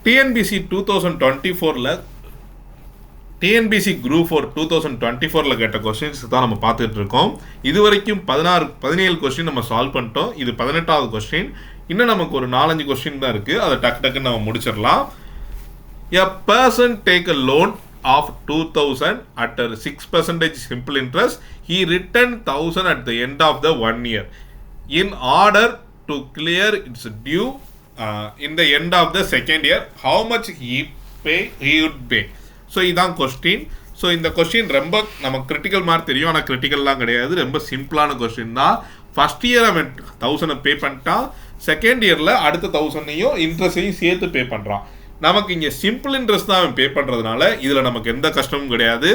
TNPSC 2024ல் TNPSC group 4 2024ல் கேட்ட questions தான் நம்ம பார்த்துட்டு இருக்கோம். இது வரைக்கும் 17 கொஸ்டின் நம்ம சால்வ் பண்ணிட்டோம். இது 18வது கொஸ்டின். இன்னும் நமக்கு ஒரு 4-5 கொஸ்டின் தான் இருக்குது. அதை டக்குன்னு நம்ம முடிச்சிடலாம். A person take a loan of 2000 at a 6% simple interest. He returned 1000 at the end of the 1 year. In order to clear its due in the end of the second year, how much he would pay? So இதான் question. So இந்த question ரொம்ப நமக்கு critical mark தெரியும், ஆனால் கிரிட்டிக்கல்லாம் கிடையாது. ரொம்ப சிம்பிளான question தான். ஃபஸ்ட் இயர் அவன் 1000 பே பண்ணிட்டான், செகண்ட் இயரில் அடுத்த 1000 இன்ட்ரெஸ்டையும் சேர்த்து பே பண்ணுறான். நமக்கு இங்கே சிம்பிள் இன்ட்ரெஸ்ட் தான் அவன் பே பண்ணுறதுனால இதில் நமக்கு எந்த கஷ்டமும் கிடையாது.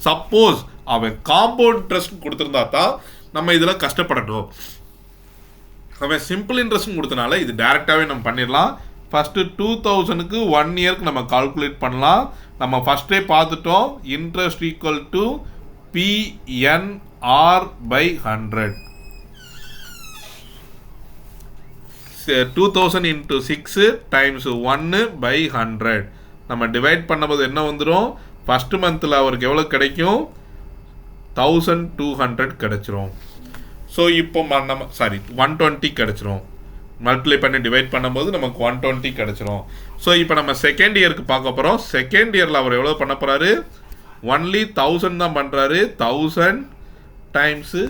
சப்போஸ் அவன் காம்பவுண்ட் இன்ட்ரெஸ்ட் கொடுத்துருந்தா தான் நம்ம இதில் கஷ்டப்படணும். அவன் சிம்பிள் இன்ட்ரெஸ்ட் கொடுத்தனால இது டேரெக்டாகவே நம்ம பண்ணிடலாம். ஃபஸ்ட்டு 2000க்கு 1 இயர்க்கு நம்ம கால்குலேட் பண்ணலாம். நம்ம ஃபஸ்ட்டே பார்த்துட்டோம், interest equal to PNR/100. 2000 into 6 times 1/100 நம்ம டிவைட் பண்ணும்போது என்ன வந்துடும்? ஃபஸ்ட்டு மந்தில் அவருக்கு எவ்வளோ கிடைக்கும்? 1200 கிடைச்சிரும். ஸோ இப்போ நம்ம 120 கிடைச்சிரும். மல்டிப்ளை பண்ணி டிவைட் பண்ணும்போது நமக்கு 120 கிடச்சிரும். ஸோ இப்போ நம்ம செகண்ட் இயருக்கு பார்க்க போகிறோம். செகண்ட் இயரில் அவர் எவ்வளோ பண்ண போகிறாரு? ஒன்லி 1000 தான் பண்ணுறாரு. 1000 டைம்ஸு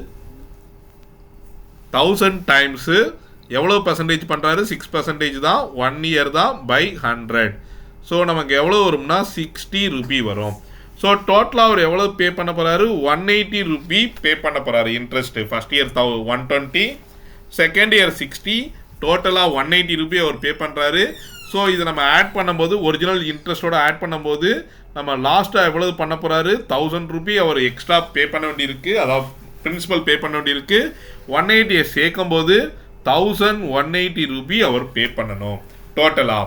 எவ்வளோ பர்சன்டேஜ் பண்ணுறாரு? 6% தான். 1 இயர் தான் பை 100. ஸோ நமக்கு எவ்வளோ வரும்னா 60 ரூபி வரும். ஸோ டோட்டலாக அவர் எவ்வளோ பே பண்ண போகிறாரு? 180 ரூபி பே பண்ண போகிறாரு interest. First year 120, second year 60, டோட்டலாக 180 ரூபி அவர் பே பண்ணுறாரு. ஸோ இதை நம்ம ஆட் பண்ணும்போது, ஒரிஜினல் இன்ட்ரெஸ்ட்டோட ஆட் பண்ணும்போது நம்ம லாஸ்ட்டாக எவ்வளவு பண்ண போகிறாரு? 1000 ரூபி அவர் எக்ஸ்ட்ரா பே பண்ண வேண்டியிருக்கு, அதாவது பிரின்சிபல் பே பண்ண வேண்டியிருக்கு. 180 சேர்க்கும் போது 1180 ரூபி அவர் பே பண்ணணும். டோட்டலாக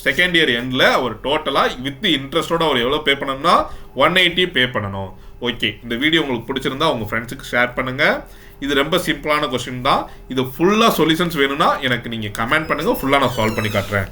செகண்ட் இயர் எண்டில் அவர் டோட்டலாக வித் இன்ட்ரெஸ்ட்டோட அவர் எவ்வளோ பே பண்ணணும்னா 180 பே பண்ணணும். ஓகே, இந்த வீடியோ உங்களுக்கு பிடிச்சிருந்தா உங்கள் ஃப்ரெண்ட்ஸுக்கு ஷேர் பண்ணுங்கள். இது ரொம்ப சிம்பிளான கொஸ்டின் தான். இது ஃபுல்லாக சொல்யூஷன்ஸ் வேணும்னா எனக்கு நீங்கள் கமெண்ட் பண்ணுங்கள், ஃபுல்லாக நான் சால்வ் பண்ணி காட்டுறேன்.